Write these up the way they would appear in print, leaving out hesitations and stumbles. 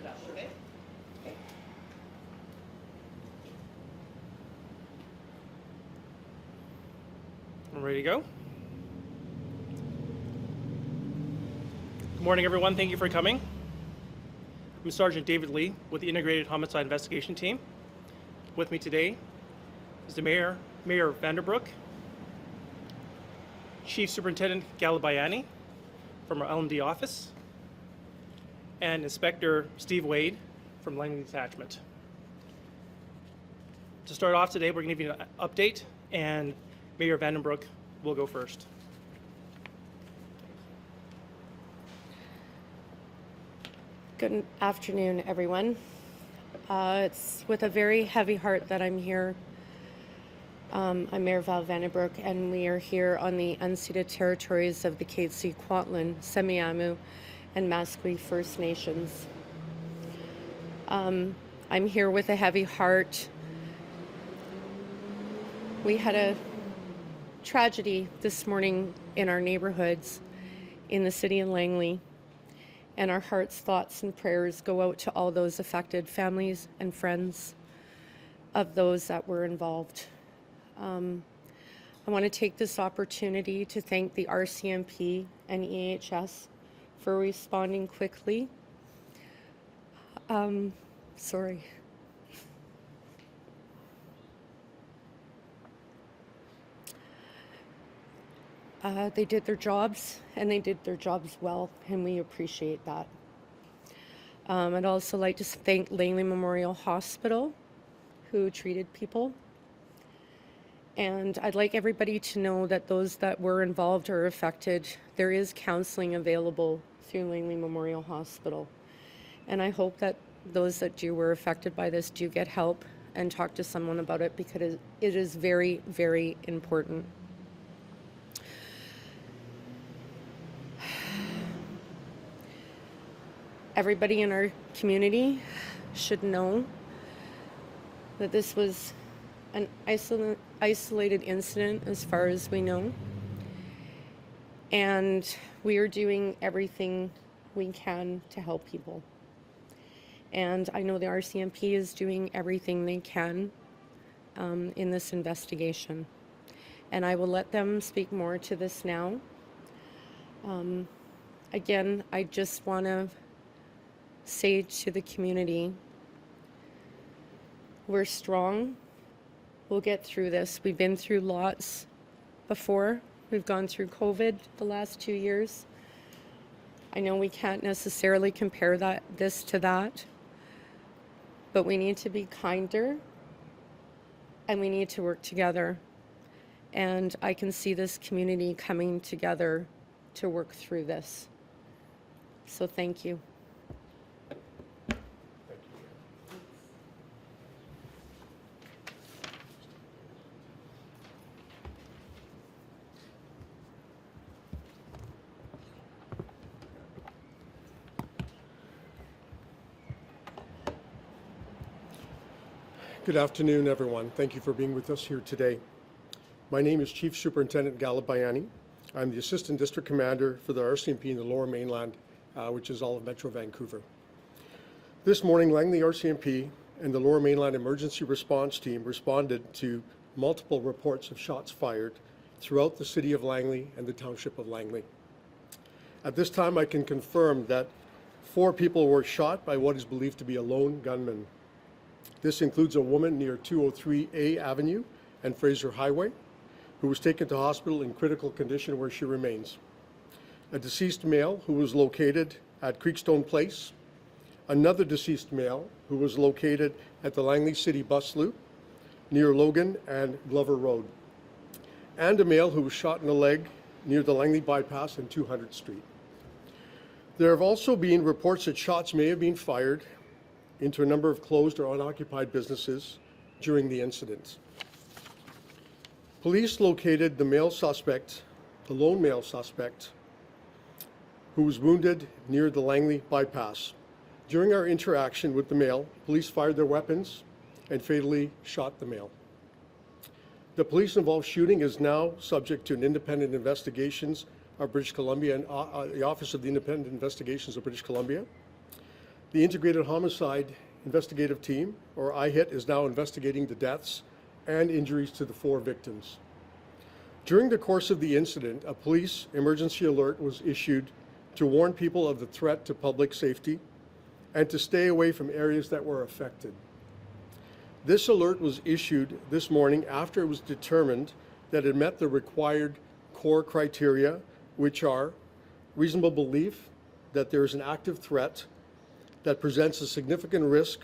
yesterday. Okay. I'm ready to go. Good morning, everyone. Thank you for coming. I'm Sergeant David Lee with the Integrated Homicide Investigation Team. With me today is the Mayor Vanderbroek, Chief Superintendent Galabayani from our LMD office, and Inspector Steve Wade from Langley Detachment. To start off today, we're going to give you an update, and Mayor Vandenbroek will go first. Good afternoon, everyone. It's with a very heavy heart that I'm here. I'm Mayor Val Vandenbroek, and we are here on the unceded territories of the Katzie, Kwantlen, Semiahmoo, and Musqueam First Nations. I'm here with a heavy heart. We had a tragedy this morning in our neighborhoods in the city of Langley, and our hearts, thoughts, and prayers go out to all those affected, families and friends of those that were involved. I want to take this opportunity to thank the RCMP and EHS for responding quickly. Sorry. They did their jobs, and they did their jobs well, and we appreciate that. I'd also like to thank Langley Memorial Hospital, who treated people. And I'd like everybody to know that those that were involved or affected, there is counseling available through Langley Memorial Hospital. And I hope that those that were affected by this do get help and talk to someone about it, because it is very, very important. Everybody in our community should know that this was an isolated incident as far as we know. And we are doing everything we can to help people. And I know the RCMP is doing everything they can in this investigation. And I will let them speak more to this now. Again, I just want to say to the community, we're strong. We'll get through this. We've been through lots before. We've gone through COVID the last 2 years. I know we can't necessarily compare this to that, but we need to be kinder and we need to work together. And I can see this community coming together to work through this. So thank you. Good afternoon, everyone. Thank you for being with us here today. My name is Chief Superintendent Galabayani. I'm the Assistant District Commander for the RCMP in the Lower Mainland, which is all of Metro Vancouver. This morning, Langley RCMP and the Lower Mainland Emergency Response Team responded to multiple reports of shots fired throughout the city of Langley and the township of Langley. At this time, I can confirm that 4 people were shot by what is believed to be a lone gunman. This includes a woman near 203A Avenue and Fraser Highway, who was taken to hospital in critical condition where she remains. A deceased male who was located at Creekstone Place, another deceased male who was located at the Langley City Bus Loop near Logan and Glover Road, and a male who was shot in the leg near the Langley Bypass and 200th Street. There have also been reports that shots may have been fired into a number of closed or unoccupied businesses during the incident. Police located the lone male suspect, who was wounded near the Langley Bypass. During our interaction with the male, police fired their weapons and fatally shot the male. The police-involved shooting is now subject to an independent investigations of British Columbia and the Office of the Independent Investigations of British Columbia. The Integrated Homicide Investigative Team, or IHIT, is now investigating the deaths and injuries to the 4 victims. During the course of the incident, a police emergency alert was issued to warn people of the threat to public safety and to stay away from areas that were affected. This alert was issued this morning after it was determined that it met the required core criteria, which are reasonable belief that there is an active threat that presents a significant risk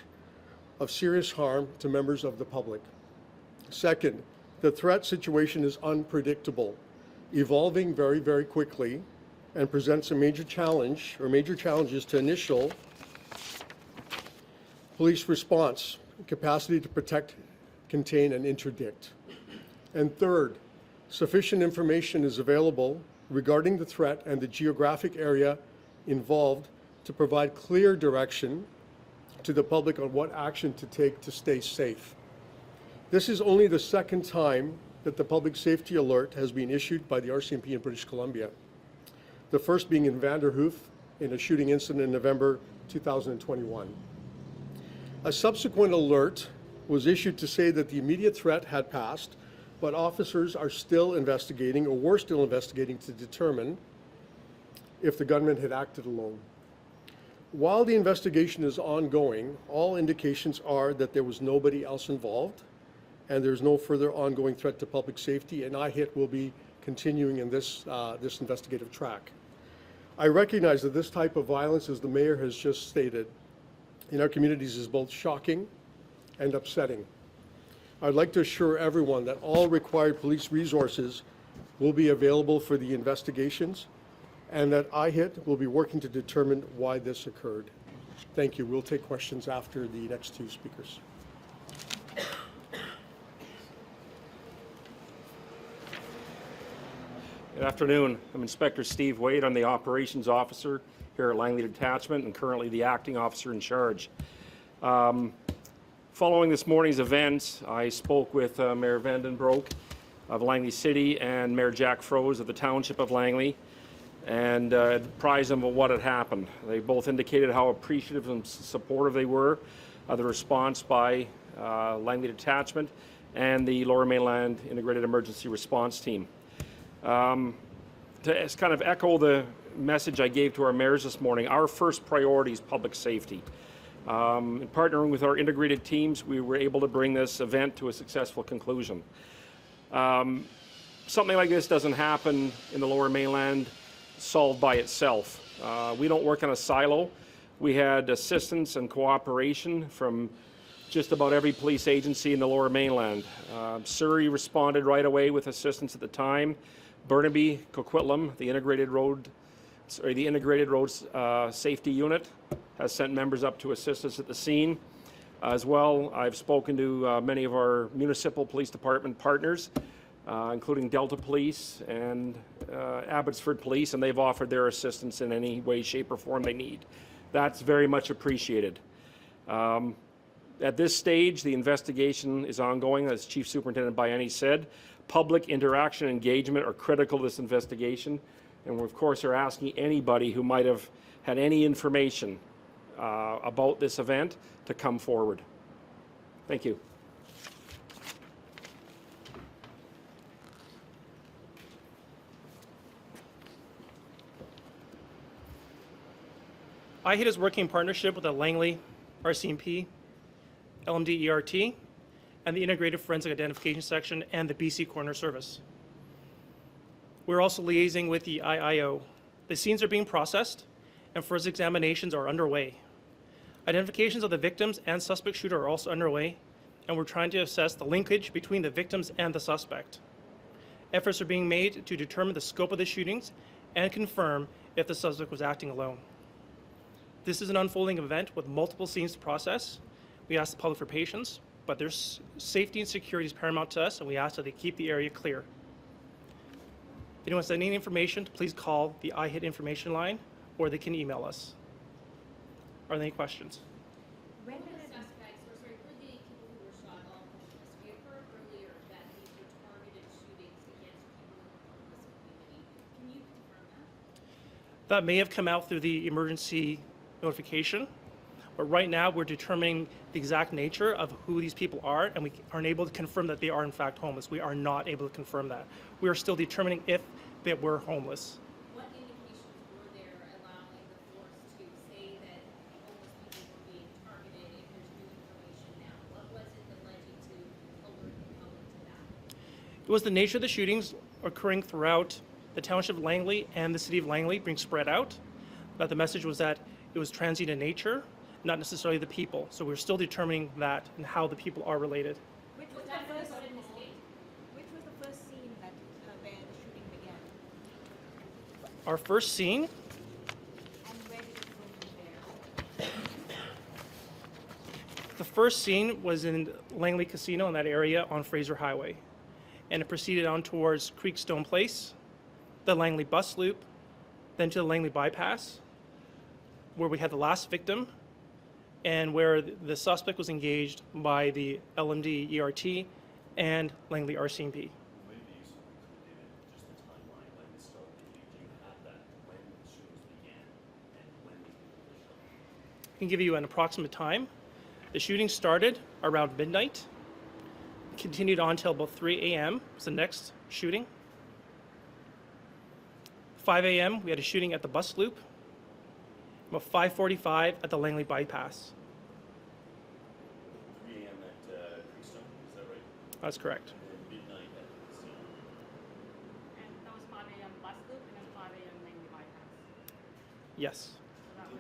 of serious harm to members of the public. Second, the threat situation is unpredictable, evolving very, very quickly, and presents a major challenge or major challenges to initial police response, capacity to protect, contain, and interdict. And third, sufficient information is available regarding the threat and the geographic area involved to provide clear direction to the public on what action to take to stay safe. This is only the second time that the public safety alert has been issued by the RCMP in British Columbia. The first being in Vanderhoof in a shooting incident in November 2021. A subsequent alert was issued to say that the immediate threat had passed, but officers are still investigating, or were still investigating, to determine if the gunman had acted alone. While the investigation is ongoing, all indications are that there was nobody else involved, and there's no further ongoing threat to public safety, and IHIT will be continuing in this investigative track. I recognize that this type of violence, as the mayor has just stated, in our communities is both shocking and upsetting. I'd like to assure everyone that all required police resources will be available for the investigations, and that IHIT will be working to determine why this occurred. Thank you. We'll take questions after the next 2 speakers. Good afternoon. I'm Inspector Steve Wade. I'm the Operations Officer here at Langley Detachment and currently the Acting Officer in charge. Following this morning's events, I spoke with Mayor Vandenbroek of Langley City and Mayor Jack Froese of the Township of Langley, and apprised them of what had happened. They both indicated how appreciative and supportive they were of the response by Langley Detachment and the Lower Mainland Integrated Emergency Response Team. To kind of echo the message I gave to our mayors this morning, our first priority is public safety. In partnering with our integrated teams, we were able to bring this event to a successful conclusion. Something like this doesn't happen in the Lower Mainland solved by itself. We don't work in a silo. We had assistance and cooperation from just about every police agency in the Lower Mainland. Surrey responded right away with assistance at the time. Burnaby, Coquitlam, the Integrated Roads Safety Unit has sent members up to assist us at the scene. As well, I've spoken to many of our municipal police department partners, including Delta Police and Abbotsford Police, and they've offered their assistance in any way, shape, or form they need. That's very much appreciated. At this stage, the investigation is ongoing, as Chief Superintendent Bayani said. Public interaction and engagement are critical to this investigation, and we, of course, are asking anybody who might have had any information about this event to come forward. Thank you. IHIT is working in partnership with the Langley RCMP, LMD ERT, and the Integrated Forensic Identification Section and the BC Coroner Service. We're also liaising with the IIO. The scenes are being processed and forensic examinations are underway. Identifications of the victims and suspect shooter are also underway, and we're trying to assess the linkage between the victims and the suspect. Efforts are being made to determine the scope of the shootings and confirm if the suspect was acting alone. This is an unfolding event with multiple scenes to process. We ask the public for patience, but their safety and security is paramount to us, and we ask that they keep the area clear. If anyone has any information, please call the IHIT information line, or they can email us. Are there any questions? When did the suspects, or sorry, were the people who were shot all homeless? We have heard earlier that these were targeted shootings against people in the homeless community. Can you confirm that? That may have come out through the emergency notification. But right now, we're determining the exact nature of who these people are, and we aren't able to confirm that they are in fact homeless. We are not able to confirm that. We are still determining if they were homeless. What indications were there allowing the force to say that homeless people were being targeted if there's new information now? What was it that led you to alert the public to that? It was the nature of the shootings occurring throughout the township of Langley and the city of Langley being spread out. But the message was that it was transient in nature, not necessarily the people. So we're still determining that and how the people are related. Which was that the first recorded in the state? Which was the first scene that where the shooting began, Our first scene, and where did it go from there? the first scene was in Langley Casino in that area on Fraser Highway. And it proceeded on towards Creekstone Place, the Langley bus loop, then to the Langley bypass, where we had the last victim, and where the suspect was engaged by the LMD ERT and Langley RCMP. Maybe you just the timeline, when this started. Do you have that, when the shootings began and when these people were shot? I can give you an approximate time. The shooting started around midnight, continued on till about 3 a.m. was the next shooting. 5 a.m. we had a shooting at the bus loop. About 5:45 at the Langley bypass. 3 a.m. at Creekstone, is that right? That's correct. And then midnight at the casino. And that was 5 a.m. bus loop and then 5 a.m. Langley bypass. Yes. So that was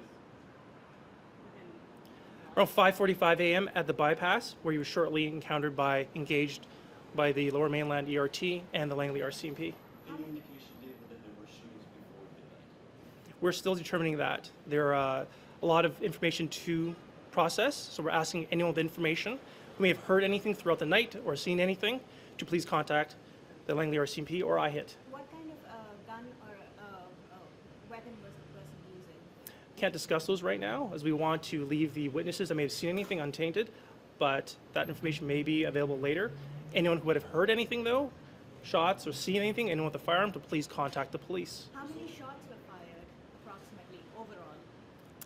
within. Around 5:45 a.m. at the bypass, where he was shortly engaged by the Lower Mainland ERT and the Langley RCMP. Any indication, David, that there were shootings before midnight? We're still determining that. There are a lot of information to process, so we're asking anyone with information who may have heard anything throughout the night or seen anything to please contact the Langley RCMP or IHIT. What kind of gun or weapon was the person using? Can't discuss those right now, as we want to leave the witnesses that may have seen anything untainted, but that information may be available later. Anyone who would have heard anything, though, shots or seen anything, anyone with a firearm, to please contact the police. How many shots were fired, approximately, overall?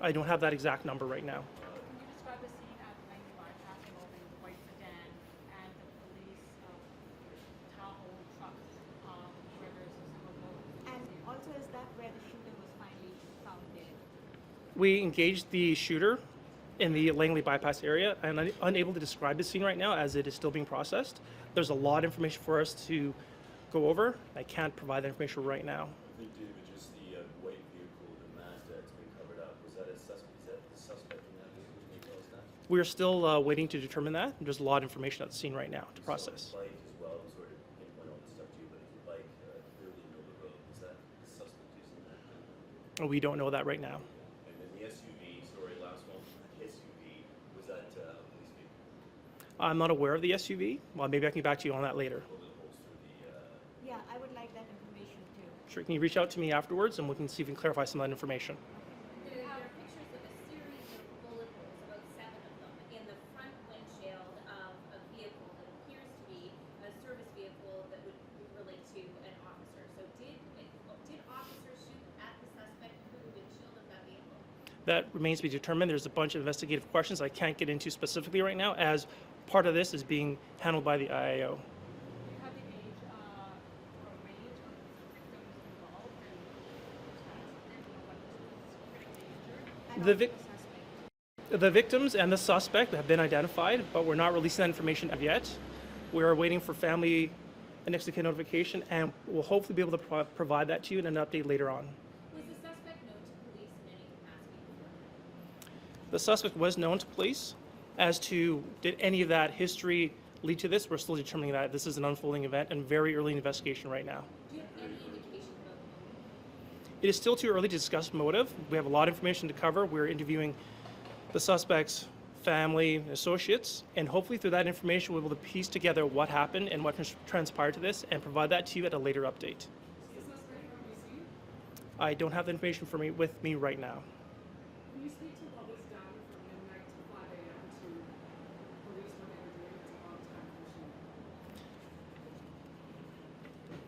I don't have that exact number right now. Can you describe the scene at Langley bypass involving the white sedan and the police Tahoe truck where there's several bullets? And also, is that where the shooter was finally found dead? We engaged the shooter in the Langley bypass area. I'm unable to describe the scene right now as it is still being processed. There's a lot of information for us to go over. I can't provide that information right now. I think, David, just the white vehicle, the Mazda that's been covered up, was that a suspect? Is that the suspect in that vehicle? Can you tell us that? We're still waiting to determine that. There's a lot of information at the scene right now to process. So, bike as well, sort of pinpoint all this stuff to you, but if you bike clearly in the road, is that the suspect using that? We don't know that right now. And then the SUV, sorry, last one, the SUV, was that a police vehicle? I'm not aware of the SUV. Well, maybe I can get back to you on that later. Bullet holes through the, Yeah, I would like that information too. Sure, can you reach out to me afterwards and we can see if we can clarify some of that information. There are pictures of a series of bullet holes, about 7 of them, in the front windshield of a vehicle that appears to be a service vehicle that would relate to an officer. So did officers shoot at the suspect through the windshield of that vehicle? That remains to be determined. There's a bunch of investigative questions I can't get into specifically right now, as part of this is being handled by the IAO. Do you have the age or range of the victims involved and what was critically injured? And The also vic- suspect. The victims and the suspect have been identified, but we're not releasing that information yet. We are waiting for family and next of kin notification, and we'll hopefully be able to provide that to you in an update later on. Was the suspect known to police in any capacity before? The suspect was known to police. As to did any of that history lead to this, we're still determining that. This is an unfolding event and very early investigation right now. Do you have any indication about the motive? It is still too early to discuss motive. We have a lot of information to cover. We're interviewing the suspect's family and associates, and hopefully through that information we'll be able to piece together what happened and what transpired to this and provide that to you at a later update. I don't have the information with me right now. Can you speak to what was done from midnight to 5 a.m. to police what they were doing as a long-time commissioner?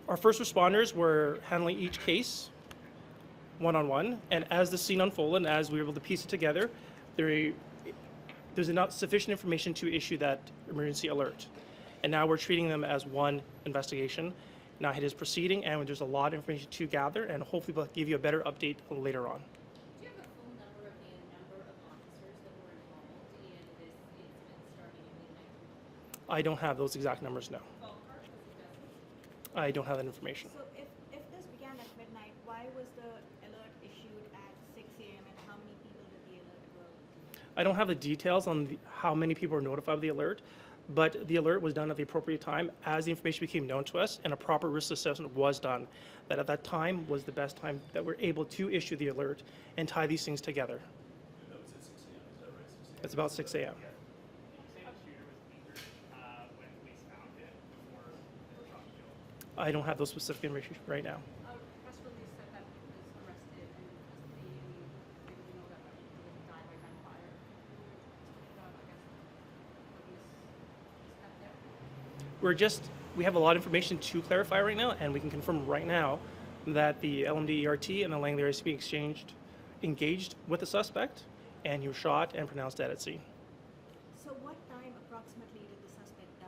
Our first responders were handling each case one-on-one, and as the scene unfolded and as we were able to piece it together, there's enough sufficient information to issue that emergency alert. And now we're treating them as one investigation. Now it is proceeding, and there's a lot of information to gather, and hopefully we'll give you a better update later on. Do you have a full number of the number of officers that were involved in this incident starting at midnight? I don't have those exact numbers now. Ballpark, was it dozens? I don't have that information. So if this began at midnight, why was the alert issued at 6 a.m. and how many people did the alert go? I don't have the details on how many people were notified of the alert, but the alert was done at the appropriate time as the information became known to us, and a proper risk assessment was done. That at that time was the best time that we're able to issue the alert and tie these things together. And that was at 6 a.m., is that right? 6 a.m.? It's about 6 a.m. Say the shooter was injured when police found it before they were shot and killed. I don't have those specific information right now. A press release said that he was arrested and in custody, and we know that he died by gunfire. I guess, step there. We have a lot of information to clarify right now, and we can confirm right now that the LMD ERT and the Langley RCMP engaged with the suspect, and he was shot and pronounced dead at scene. So what time approximately did the suspect die?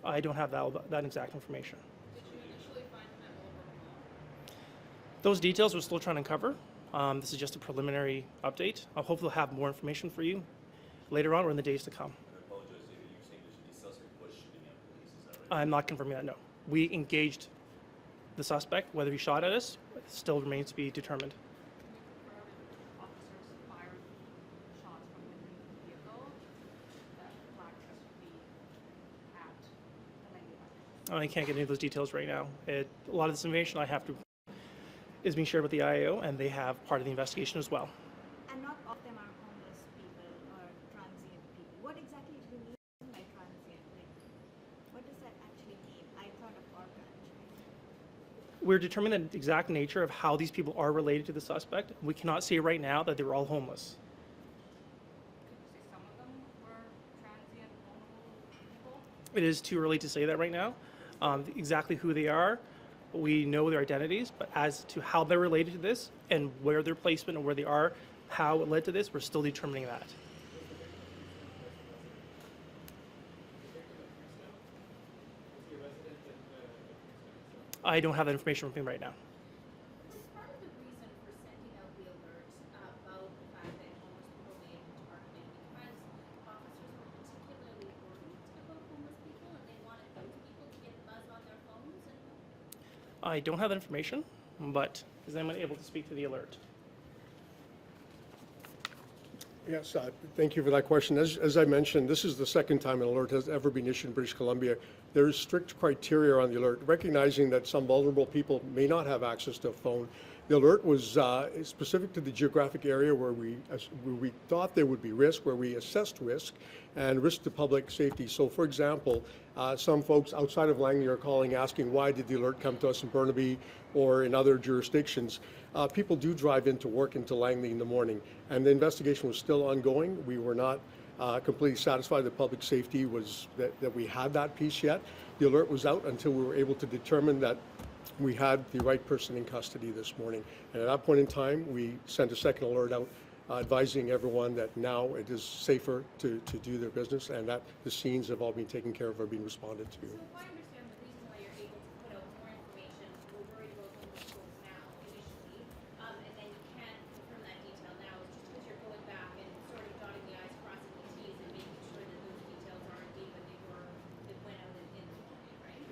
I don't have that exact information. Did you initially find them at Wilbur Mall? Those details we're still trying to cover. This is just a preliminary update. I'll hopefully have more information for you later on or in the days to come. I apologize, David, you're saying that the suspect was shooting at police, is that right? I'm not confirming that, no. We engaged the suspect. Whether he shot at us still remains to be determined. Officers fired shots from within the vehicle that flagged custody at the Langley Monday. I can't get into those details right now. A lot of this information is being shared with the IAO, and they have part of the investigation as well. And not all of them are homeless people or transient people. What exactly do you mean by transient? Like, what does that actually mean? I thought of orphanage. We're determining the exact nature of how these people are related to the suspect. We cannot say right now that they're all homeless. Could you say some of them were transient, vulnerable people? It is too early to say that right now. Exactly who they are, we know their identities, but as to how they're related to this and where their placement and where they are, how it led to this, we're still determining that. I don't have that information with me right now. Was part of the reason for sending out the alert about the fact that homeless people may have been targeted because officers were particularly worried about homeless people and they wanted those people to get buzz on their phones? I don't have that information, but is anyone able to speak to the alert? Yes, thank you for that question. As I mentioned, this is the second time an alert has ever been issued in British Columbia. There is strict criteria on the alert, recognizing that some vulnerable people may not have access to a phone. The alert was specific to the geographic area where we thought there would be risk, where we assessed risk and risk to public safety. So, for example, some folks outside of Langley are calling asking why did the alert come to us in Burnaby or in other jurisdictions. People do drive into work into Langley in the morning, and the investigation was still ongoing. We were not completely satisfied that public safety was, that we had that piece yet. The alert was out until we were able to determine that we had the right person in custody this morning. And at that point in time, we sent a second alert out advising everyone that now it is safer to do their business and that the scenes have all been taken care of or being responded to. So if I understand the reason why you're able to put out more information, we're worried about homeless folks now initially, and then you can't confirm that detail now, is just because you're going back and sort of dotting the i's, crossing the t's, and making sure that those details are indeed what they were that went out in the morning, right?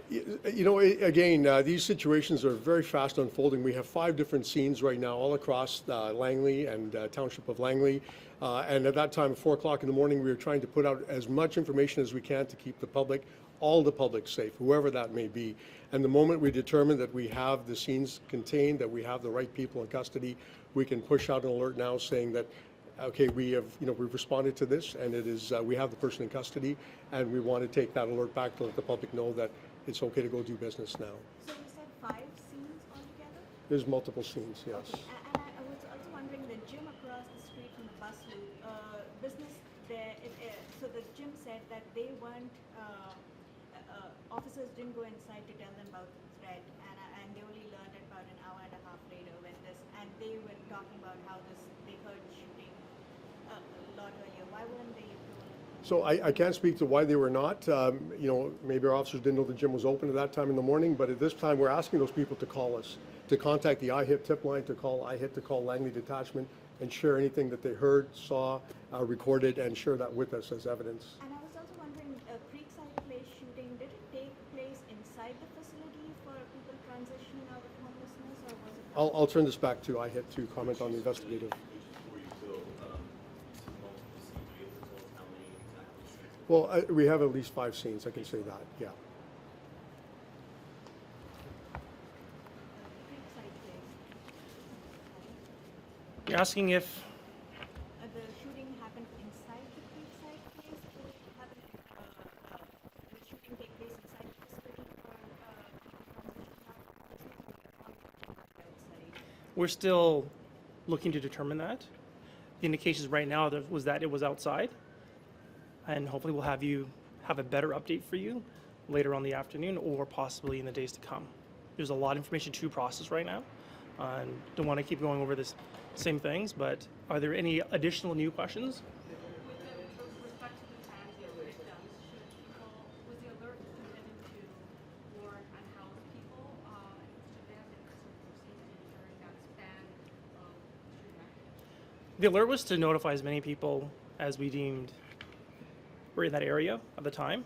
You know, again, these situations are very fast unfolding. We have 5 different scenes right now all across Langley and Township of Langley. And at that time, 4 o'clock in the morning, we were trying to put out as much information as we can to keep the public, all the public safe, whoever that may be. And the moment we determine that we have the scenes contained, that we have the right people in custody, we can push out an alert now saying that, okay, we have, we've responded to this, and it is, we have the person in custody, and we want to take that alert back to let the public know that it's okay to go do business now. So you said 5 scenes altogether? There's multiple scenes, yes. Okay. And I was also wondering, the gym across the street from the bus loop, business there, so the gym said that they weren't, officers didn't go inside to tell them about the threat, and they only learned about an hour and a half later when this, and they were talking about how they heard shooting. Why weren't they told? So I can't speak to why they were not. Maybe our officers didn't know the gym was open at that time in the morning, but at this time, we're asking those people to call us, to contact the IHIT tip line, to call IHIT, to call Langley Detachment, and share anything that they heard, saw, recorded, and share that with us as evidence. And I was also wondering, Creekside Place shooting, did it take place inside the facility for people transitioning out of homelessness, or was it? I'll turn this back to IHIT to comment on the investigative. Before you go, multiple scene vehicles, how many exactly? Well, we have at least 5 scenes, I can say that, yeah. Creekside Place. You're asking if The shooting happened inside the Creekside Place? Did it happen, the shooting take place inside the facility for people transitioning out of homelessness, or outside? we're still looking to determine that. The indications right now was that it was outside, and hopefully we'll have a better update for you later on the afternoon or possibly in the days to come. There's a lot of information to process right now, and don't want to keep going over this same things, but are there any additional new questions? With respect to the transient victims, should people, was the alert intended to warn unhoused people? Should they have been proceeded during that span of treatment? The alert was to notify as many people as we deemed were in that area at the time.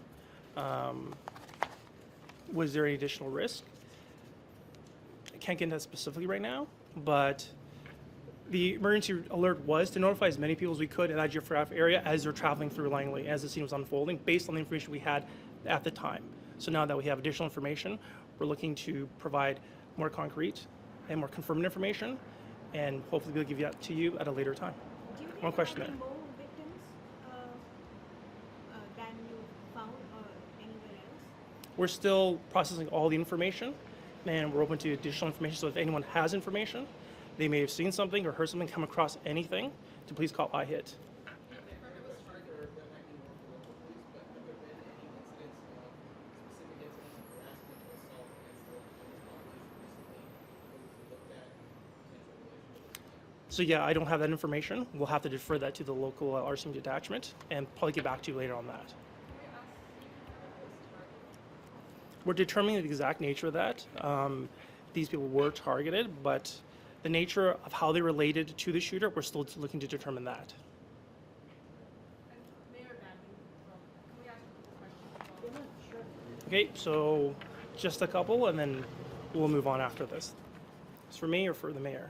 Was there any additional risk? I can't get into that specifically right now, but the emergency alert was to notify as many people as we could in that geographic area as they're traveling through Langley, as the scene was unfolding, based on the information we had at the time. So now that we have additional information, we're looking to provide more concrete and more confirmed information, and hopefully we'll give that to you at a later time. Do you think One question there there. are more victims than you found or anywhere else? We're still processing all the information, and we're open to additional information. So if anyone has information, they may have seen something or heard something, come across anything, to please call IHIT. So yeah, I don't have that information. We'll have to defer that to the local RCMP detachment and probably get back to you later on that. We're determining the exact nature of that. These people were targeted, but the nature of how they related to the shooter, we're still looking to determine that. And Mayor Van, can we ask a couple questions? Sure. Okay, so just a couple, and then we'll move on after this. It's for me or for the mayor?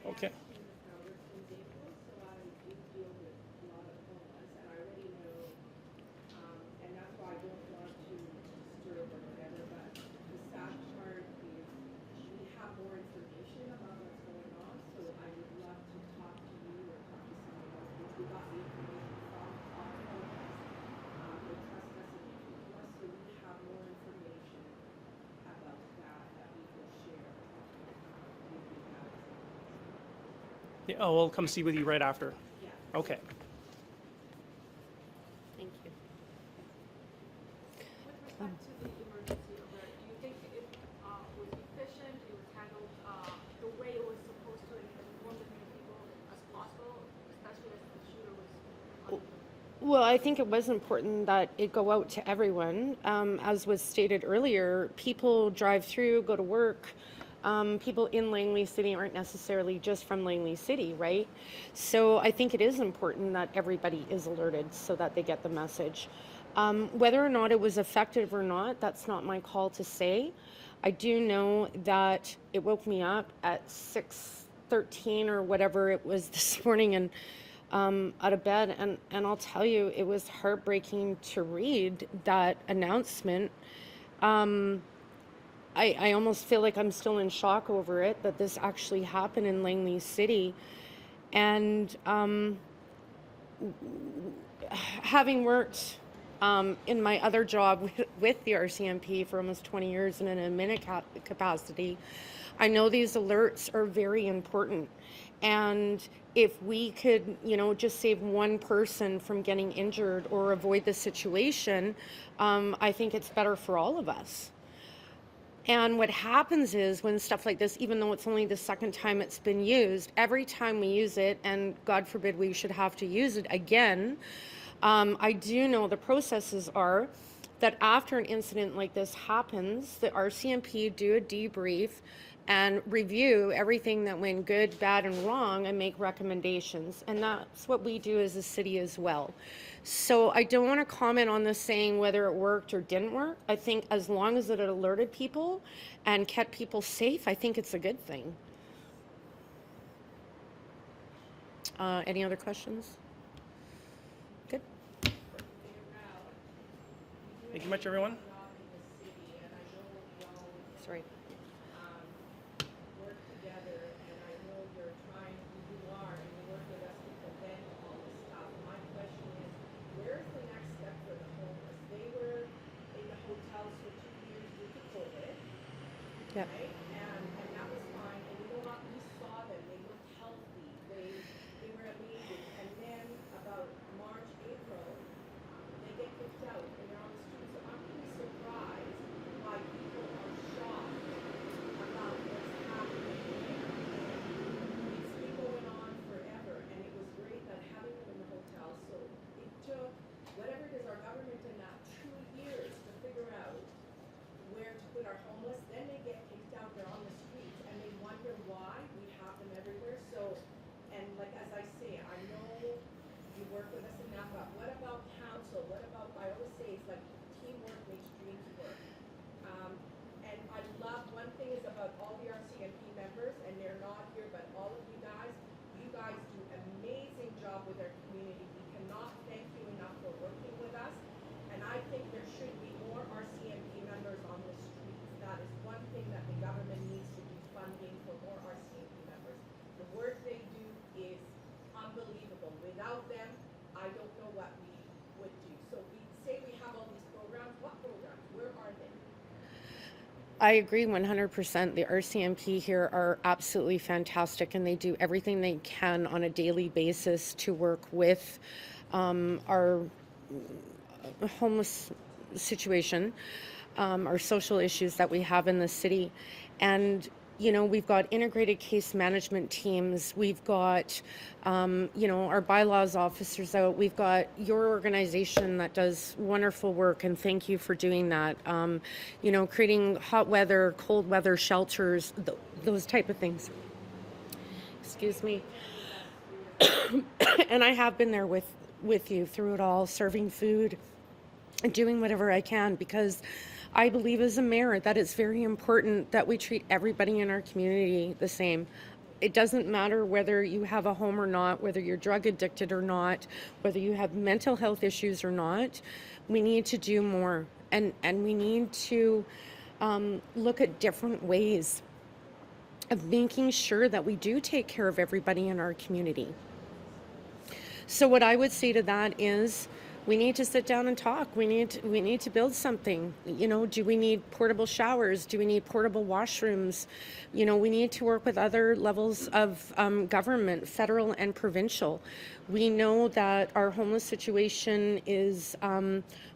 Okay. And that's why I don't want to disturb or whatever, but the sad part is we have more information about what's going on, so I would love to talk to you or talk to somebody else, because we got the information from our homeless. They trust us and they came to us, so we have more information about that we can share with you guys. Yeah, oh, we'll come see with you right after. Yeah. Okay. Thank you. With respect to the emergency alert, do you think it was efficient, it was handled the way it was supposed to, and informed as many people as possible, especially as the shooter was Well, I think it was important that it go out to everyone. As was stated earlier, people drive through, go to work. People in Langley City aren't necessarily just from Langley City, right? So I think it is important that everybody is alerted so that they get the message. Whether or not it was effective or not, that's not my call to say. I do know that it woke me up at 6:13 or whatever it was this morning, and out of bed, and I'll tell you, it was heartbreaking to read that announcement. I almost feel like I'm still in shock over it, that this actually happened in Langley City. And having worked in my other job with the RCMP for almost 20 years in an admin capacity, I know these alerts are very important. And if we could, just save one person from getting injured or avoid the situation, I think it's better for all of us. And what happens is when stuff like this, even though it's only the second time it's been used, every time we use it, and God forbid we should have to use it again, I do know the processes are that after an incident like this happens, the RCMP do a debrief and review everything that went good, bad, and wrong and make recommendations. And that's what we do as a city as well. So I don't want to comment on this saying whether it worked or didn't work. I think as long as it alerted people and kept people safe, I think it's a good thing. Any other questions? Good. Thank you much, everyone. Sorry. Work together, and I know you're trying, you are, and you work with us to prevent all this stuff. My question is, where's the next step for the homeless? They were in the hotels for 2 years due to COVID, Yep. right? And that was fine, and you know what, we saw them, they looked healthy, they were amazing. And then about March, April, they get kicked out, and they're on the streets. So I'm really surprised why people are shocked about what's happening there. It's been going on forever, and it was great that having them in the hotel. So it took, whatever it is, our government in that 2 years to figure out where to put our homeless. Then they get kicked out, they're on the streets, and they wonder why we have them everywhere. So, and like as I say, I know you work with us in that, but what about council? What about, I always say, it's like teamwork makes dreams work. And I love, one thing is about all the RCMP members, and they're not here, but all of you guys do an amazing job with our community. We cannot thank you enough for working with us. And I think there should be more RCMP members on the streets. That is one thing that the government needs to be funding for more RCMP members. The work they do is unbelievable. Without them, I don't know what we would do. So we say we have all these programs. What programs? Where are they? I agree 100%. The RCMP here are absolutely fantastic, and they do everything they can on a daily basis to work with our homeless situation, our social issues that we have in the city. And you know, we've got integrated case management teams, we've got you know, our bylaws officers out, we've got your organization that does wonderful work, and thank you for doing that. You know, creating hot weather, cold weather shelters, those type of things. Excuse me. And I have been there with you through it all, serving food and doing whatever I can, because I believe as a mayor that it's very important that we treat everybody in our community the same. It doesn't matter whether you have a home or not, whether you're drug addicted or not, whether you have mental health issues or not. We need to do more, and we need to look at different ways of making sure that we do take care of everybody in our community. So what I would say to that is, we need to sit down and talk. We need to build something. You know, do we need portable showers? Do we need portable washrooms? You know, we need to work with other levels of government, federal and provincial. We know that our homeless situation is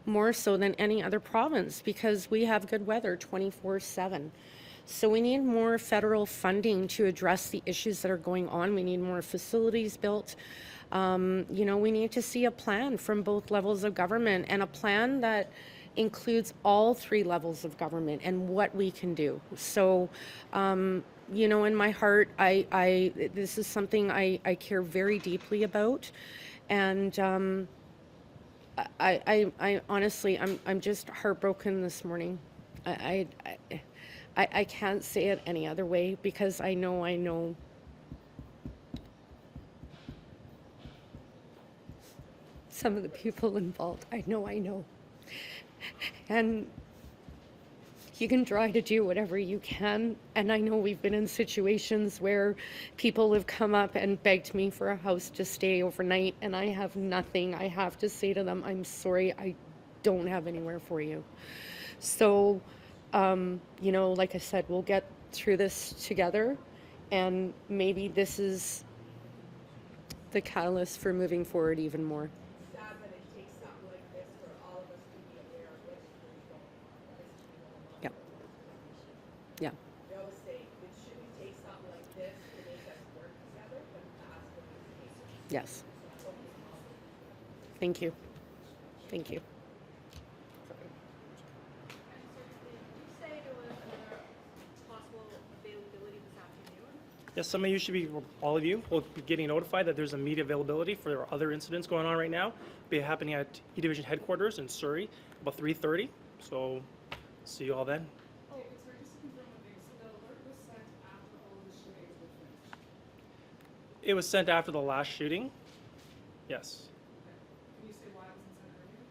more so than any other province because we have good weather 24/7. So we need more federal funding to address the issues that are going on. We need more facilities built. You know, we need to see a plan from both levels of government, and a plan that includes all three levels of government and what we can do. So, you know, in my heart, this is something I care very deeply about, and I honestly, I'm just heartbroken this morning. I can't say it any other way, because I know some of the people involved. I know. And you can try to do whatever you can. And I know we've been in situations where people have come up and begged me for a house to stay overnight, and I have nothing. I have to say to them, I'm sorry, I don't have anywhere for you. So, you know, like I said, we'll get through this together, and maybe this is the catalyst for moving forward even more. Sad that it takes something like this for all of us to be aware of what's going on. Yep. Yes. Thank you. Thank you. Say there was another possible availability this afternoon. Yes, some of you should be, all of you, will be getting notified that there's immediate availability for other incidents going on right now. Be happening at E-Division headquarters in Surrey about 3:30. So see you all then. Okay, sorry, just to confirm one thing, so the alert was sent after all the shootings were finished? It was sent after the last shooting. Yes. Can you say why it wasn't sent earlier?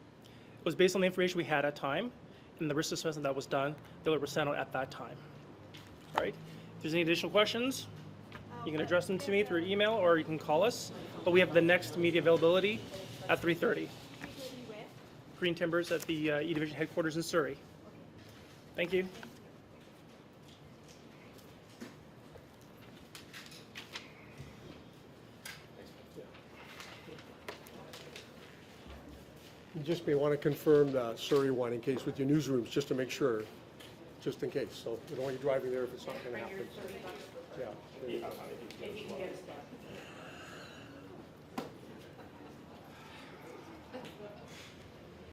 It was based on the information we had at time and the risk assessment that was done. The alert was sent out at that time. All right. If there's any additional questions, you can address them to me through email or you can call us. But we have the next media availability at 3:30. Green Timbers at the E-Division headquarters in Surrey. Thank you. You just may want to confirm the Surrey one in case with your newsrooms, just to make sure, just in case. So we don't want you driving there if it's not going to happen. Yeah. there you go.